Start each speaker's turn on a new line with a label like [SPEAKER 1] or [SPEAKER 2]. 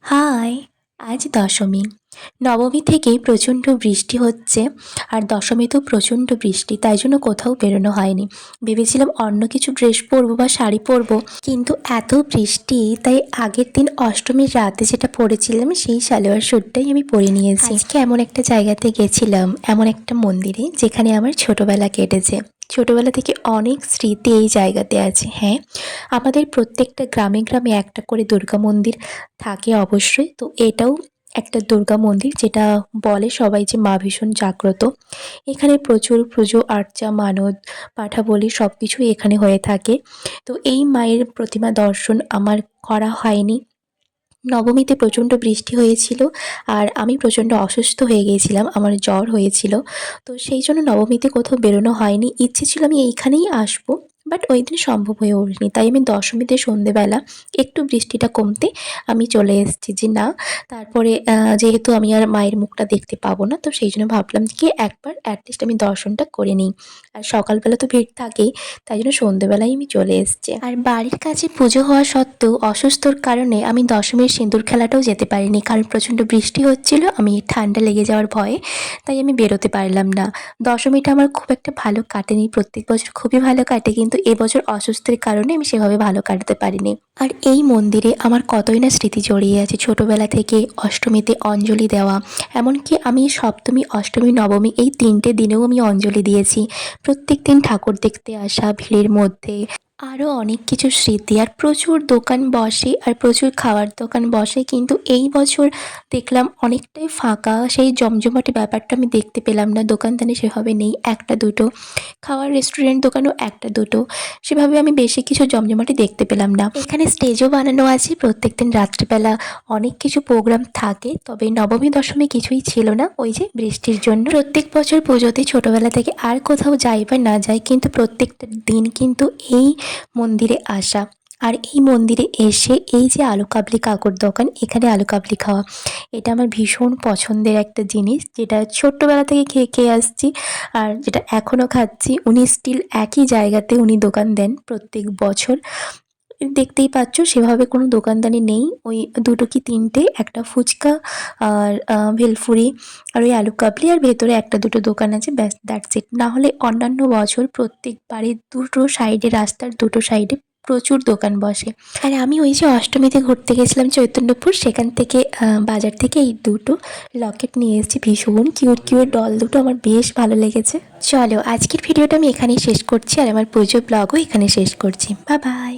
[SPEAKER 1] High! আজ দশমী। নবমী থেকেই প্রচণ্ড বৃষ্টি হচ্ছে, আর দশমীতেও প্রচণ্ড বৃষ্টি। তাই জন্য কোথাও বেরোনো হয়নি। ভেবেছিলাম অন্য কিছু ড্রেস পরবো বা শাড়ি পরবো, কিন্তু এত বৃষ্টি তাই আগের দিন অষ্টমীর রাতে যেটা পরেছিলাম সেই সালোয়ার স্যুটটাই আমি পরে নিয়েছি। আজকে এমন একটা জায়গাতে গেছিলাম, এমন একটা মন্দিরে যেখানে আমার ছোটবেলা কেটেছে। ছোটবেলা থেকে অনেক স্মৃতি এই জায়গাতে আছে। হ্যাঁ, আমাদের প্রত্যেকটা গ্রামে গ্রামে একটা করে দুর্গা মন্দির থাকে অবশ্যই। তো এটাও একটা দুর্গা মন্দির, যেটা বলে সবাই যে মা ভীষণ জাগ্রত। এখানে প্রচুর পুজো আর্চা, মানত, পাঠা বলি সব কিছুই এখানে হয়ে থাকে। তো এই মায়ের প্রতিমা দর্শন আমার করা হয়নি। নবমীতে প্রচণ্ড বৃষ্টি হয়েছিল, আর আমি প্রচণ্ড অসুস্থ হয়ে গিয়েছিলাম, আমার জ্বর হয়েছিল। তো সেই জন্য নবমীতে কোথাও বেরোনো হয়নি। ইচ্ছে ছিল আমি এইখানেই আসবো, বাট ওই দিন সম্ভব হয়ে ওঠেনি। তাই আমি দশমীতে সন্ধেবেলা একটু বৃষ্টিটা কমতে আমি চলে এসেছি যে না, তারপরে যেহেতু আমি আর মায়ের মুখটা দেখতে পাবো না, তো সেই জন্য ভাবলাম কি একবার অ্যাটলিস্ট আমি দর্শনটা করে নিই। আর সকালবেলা তো ভিড় থাকেই, তাই জন্য সন্ধেবেলায় আমি চলে এসেছি। আর বাড়ির কাছে পুজো হওয়া সত্ত্বেও অসুস্থর কারণে আমি দশমীর সিঁদুর খেলাটাও যেতে পারিনি, কারণ প্রচণ্ড বৃষ্টি হচ্ছিল। আমি ঠান্ডা লেগে যাওয়ার ভয়ে তাই আমি বেরোতে পারলাম না। দশমীটা আমার খুব একটা ভালো কাটেনি। প্রত্যেক বছর খুবই ভালো কাটে, কিন্তু এবছর অসুস্থের কারণে আমি সেভাবে ভালো কাটাতে পারিনি। আর এই মন্দিরে আমার কতই না স্মৃতি জড়িয়ে আছে ছোটবেলা থেকে। অষ্টমীতে অঞ্জলি দেওয়া, এমনকি আমি সপ্তমী, অষ্টমী, নবমী এই 3টে দিনেও আমি অঞ্জলি দিয়েছি। প্রত্যেকদিন ঠাকুর দেখতে আসা ভিড়ের মধ্যে, আরও অনেক কিছু স্মৃতি। আর প্রচুর দোকান বসে, আর প্রচুর খাওয়ার দোকান বসে, কিন্তু এই বছর দেখলাম অনেকটাই ফাঁকা। সেই জমজমাটে ব্যাপারটা আমি দেখতে পেলাম না। দোকানদানি সেভাবে নেই, একটা দুটো খাওয়ার রেস্টুরেন্ট দোকানও একটা দুটো, সেভাবে আমি বেশি কিছু জমজমাটে দেখতে পেলাম না। এখানে স্টেজও বানানো আছে, প্রত্যেকদিন রাত্রিবেলা অনেক কিছু প্রোগ্রাম থাকে। তবে নবমী দশমী কিছুই ছিল না, ওই যে বৃষ্টির জন্য। প্রত্যেক বছর পুজোতে ছোটবেলা থেকে আর কোথাও যাই বা না যাই, কিন্তু প্রত্যেকটা দিন কিন্তু এই মন্দিরে আসা। আর এই মন্দিরে এসে এই যে আলু কাবলি কাকুর দোকান, এখানে আলু কাবলি খাওয়া, এটা আমার ভীষণ পছন্দের একটা জিনিস, যেটা ছোট্টবেলা থেকে খেয়ে খেয়ে আসছি, আর যেটা এখনও খাচ্ছি। উনি স্টিল একই জায়গাতে উনি দোকান দেন প্রত্যেক বছর। দেখতেই পাচ্ছ সেভাবে কোনো দোকানদানি নেই। ওই দুটো কি তিনটে, একটা ফুচকা আর ভেলপুরি, আর ওই আলু কাবলি, আর ভেতরে একটা দুটো দোকান আছে, ব্যাস দ্যাটস ইট। না হলে অন্যান্য বছর প্রত্যেক বাড়ির দুটো সাইডে, রাস্তার দুটো সাইডে প্রচুর দোকান বসে। আর আমি ওই যে অষ্টমীতে ঘুরতে গেছিলাম চৈতন্যপুর, সেখান থেকে বাজার থেকে এই দুটো লকেট নিয়ে এসেছি। ভীষণ কিউট কিউট ডল দুটো, আমার বেশ ভালো লেগেছে। চলো আজকের ভিডিওটা আমি এখানেই শেষ করছি, আর আমার পুজোর ব্লগও এখানে শেষ করছি। Bye bye.